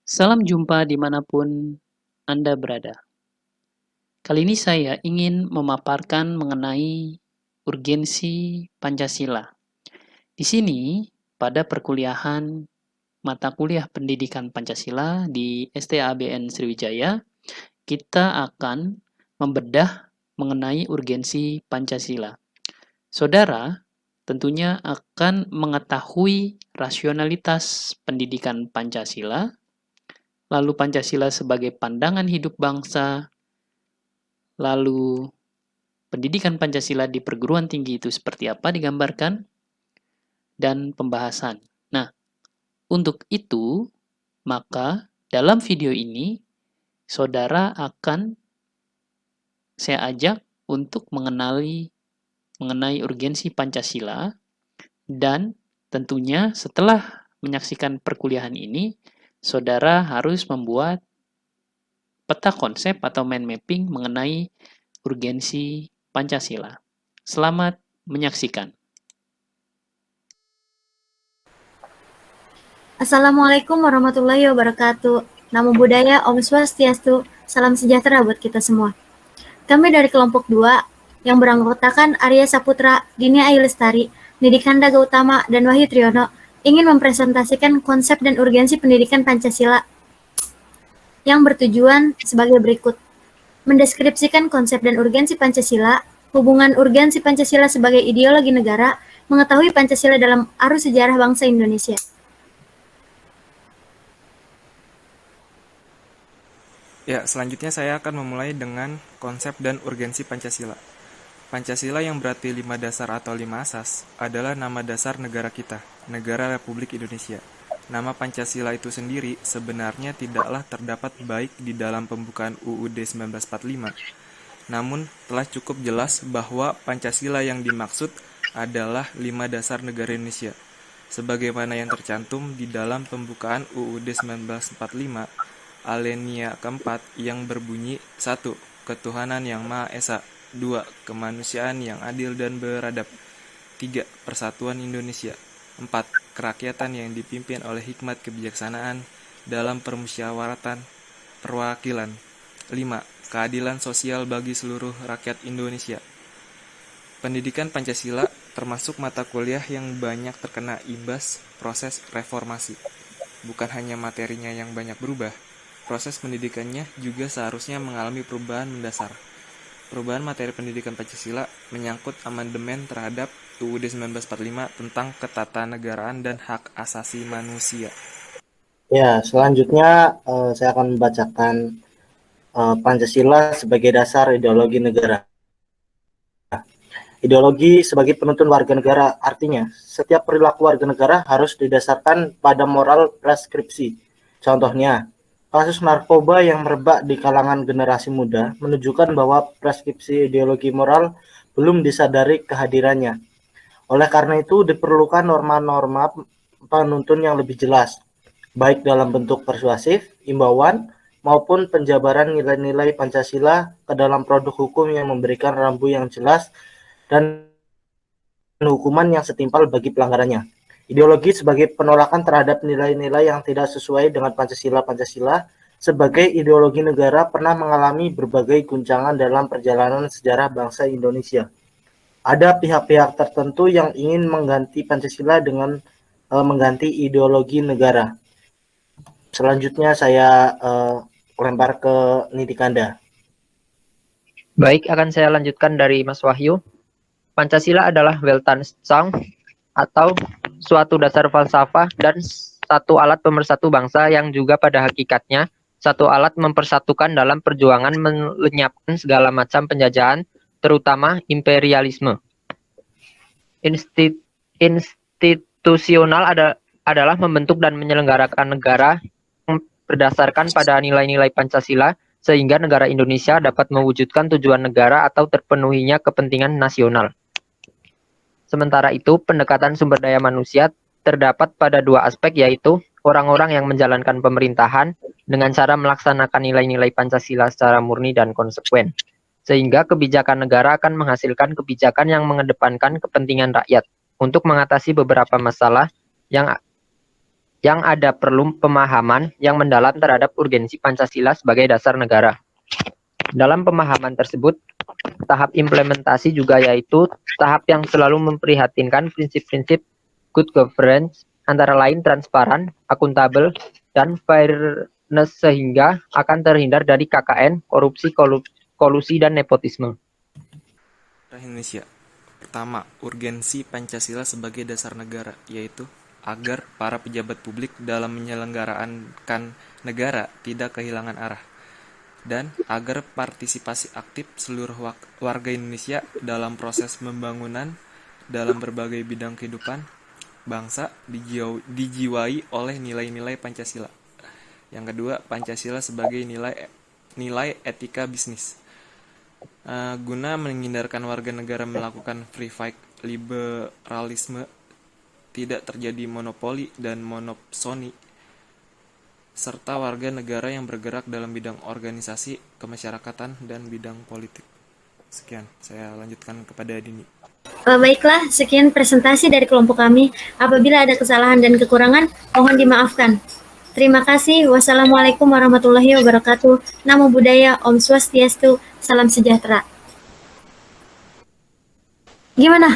Salam jumpa dimanapun Anda berada. Kali ini saya ingin memaparkan mengenai urgensi Pancasila. Di sini, pada perkuliahan mata kuliah pendidikan Pancasila di STABN Sriwijaya, kita akan membedah mengenai urgensi Pancasila. Saudara tentunya akan mengetahui rasionalitas pendidikan Pancasila, lalu Pancasila sebagai pandangan hidup bangsa, lalu pendidikan Pancasila di perguruan tinggi itu seperti apa digambarkan, dan pembahasan. Nah, untuk itu, maka dalam video ini, saudara akan saya ajak untuk mengenai urgensi Pancasila, dan tentunya setelah menyaksikan perkuliahan ini, saudara harus membuat peta konsep atau mind mapping mengenai urgensi Pancasila. Selamat menyaksikan. Assalamualaikum warahmatullahi wabarakatuh. Namo Buddhaya, Om Swastiastu, salam sejahtera buat kita semua. Kami dari kelompok 2 yang beranggotakan Arya Saputra, Dini Ayu Lestari, Nidikanda Gautama, dan Wahyu Triyono ingin mempresentasikan konsep dan urgensi pendidikan Pancasila yang bertujuan sebagai berikut. Mendeskripsikan konsep dan urgensi Pancasila, hubungan urgensi Pancasila sebagai ideologi negara, mengetahui Pancasila dalam arus sejarah bangsa Indonesia. Ya, selanjutnya saya akan memulai dengan konsep dan urgensi Pancasila. Pancasila yang berarti 5 dasar atau 5 asas adalah nama dasar negara kita, Negara Republik Indonesia. Nama Pancasila itu sendiri sebenarnya tidaklah terdapat baik di dalam pembukaan UUD 1945. Namun, telah cukup jelas bahwa Pancasila yang dimaksud adalah 5 dasar negara Indonesia. Sebagaimana yang tercantum di dalam pembukaan UUD 1945, alinea keempat yang berbunyi 1. Ketuhanan yang Maha Esa. 2. Kemanusiaan yang adil dan beradab. 3. Persatuan Indonesia. 4. Kerakyatan yang dipimpin oleh hikmat kebijaksanaan dalam permusyawaratan perwakilan. 5. Keadilan sosial bagi seluruh rakyat Indonesia. Pendidikan Pancasila termasuk mata kuliah yang banyak terkena imbas proses reformasi. Bukan hanya materinya yang banyak berubah, proses pendidikannya juga seharusnya mengalami perubahan mendasar. Perubahan materi pendidikan Pancasila menyangkut amandemen terhadap UUD 1945 tentang ketatanegaraan dan hak asasi manusia. Ya, selanjutnya saya akan membacakan Pancasila sebagai dasar ideologi negara. Ideologi sebagai penuntun warga negara, artinya setiap perilaku warga negara harus didasarkan pada moral preskripsi. Contohnya, kasus narkoba yang merebak di kalangan generasi muda menunjukkan bahwa preskripsi ideologi moral belum disadari kehadirannya. Oleh karena itu, diperlukan norma-norma penuntun yang lebih jelas, baik dalam bentuk persuasif, imbauan, maupun penjabaran nilai-nilai Pancasila ke dalam produk hukum yang memberikan rambu yang jelas dan hukuman yang setimpal bagi pelanggarannya. Ideologi sebagai penolakan terhadap nilai-nilai yang tidak sesuai dengan Pancasila sebagai ideologi negara pernah mengalami berbagai guncangan dalam perjalanan sejarah bangsa Indonesia. Ada pihak-pihak tertentu yang ingin mengganti Pancasila dengan mengganti ideologi negara. Selanjutnya saya lempar ke Nidikanda. Baik, akan saya lanjutkan dari Mas Wahyu. Pancasila adalah Weltanschauung atau suatu dasar falsafah dan satu alat pemersatu bangsa yang juga pada hakikatnya satu alat mempersatukan dalam perjuangan melenyapkan segala macam penjajahan, terutama imperialisme. Institusional adalah membentuk dan menyelenggarakan negara yang berdasarkan pada nilai-nilai Pancasila, sehingga negara Indonesia dapat mewujudkan tujuan negara atau terpenuhinya kepentingan nasional. Sementara itu, pendekatan sumber daya manusia terdapat pada dua aspek, yaitu orang-orang yang menjalankan pemerintahan dengan cara melaksanakan nilai-nilai Pancasila secara murni dan konsekuen. Sehingga kebijakan negara akan menghasilkan kebijakan yang mengedepankan kepentingan rakyat untuk mengatasi beberapa masalah yang yang ada perlu pemahaman yang mendalam terhadap urgensi Pancasila sebagai dasar negara. Dalam pemahaman tersebut, tahap implementasi juga yaitu tahap yang selalu memprihatinkan prinsip-prinsip good governance, antara lain transparan, akuntabel, dan fairness sehingga akan terhindar dari KKN, korupsi, kolusi, dan nepotisme. Indonesia. Pertama, urgensi Pancasila sebagai dasar negara, yaitu agar para pejabat publik dalam menyelenggarakan negara tidak kehilangan arah, dan agar partisipasi aktif seluruh warga Indonesia dalam proses pembangunan dalam berbagai bidang kehidupan bangsa dijiwai oleh nilai-nilai Pancasila. Yang kedua, Pancasila sebagai nilai etika bisnis. Guna menghindarkan warga negara melakukan free fight liberalisme, tidak terjadi monopoli dan monopsoni, serta warga negara yang bergerak dalam bidang organisasi, kemasyarakatan, dan bidang politik. Sekian, saya lanjutkan kepada Dini. Baiklah, sekian presentasi dari kelompok kami. Apabila ada kesalahan dan kekurangan, mohon dimaafkan. Terima kasih. Wassalamualaikum warahmatullahi wabarakatuh. Namo Buddhaya, Om Swastiastu, salam sejahtera. Gimana?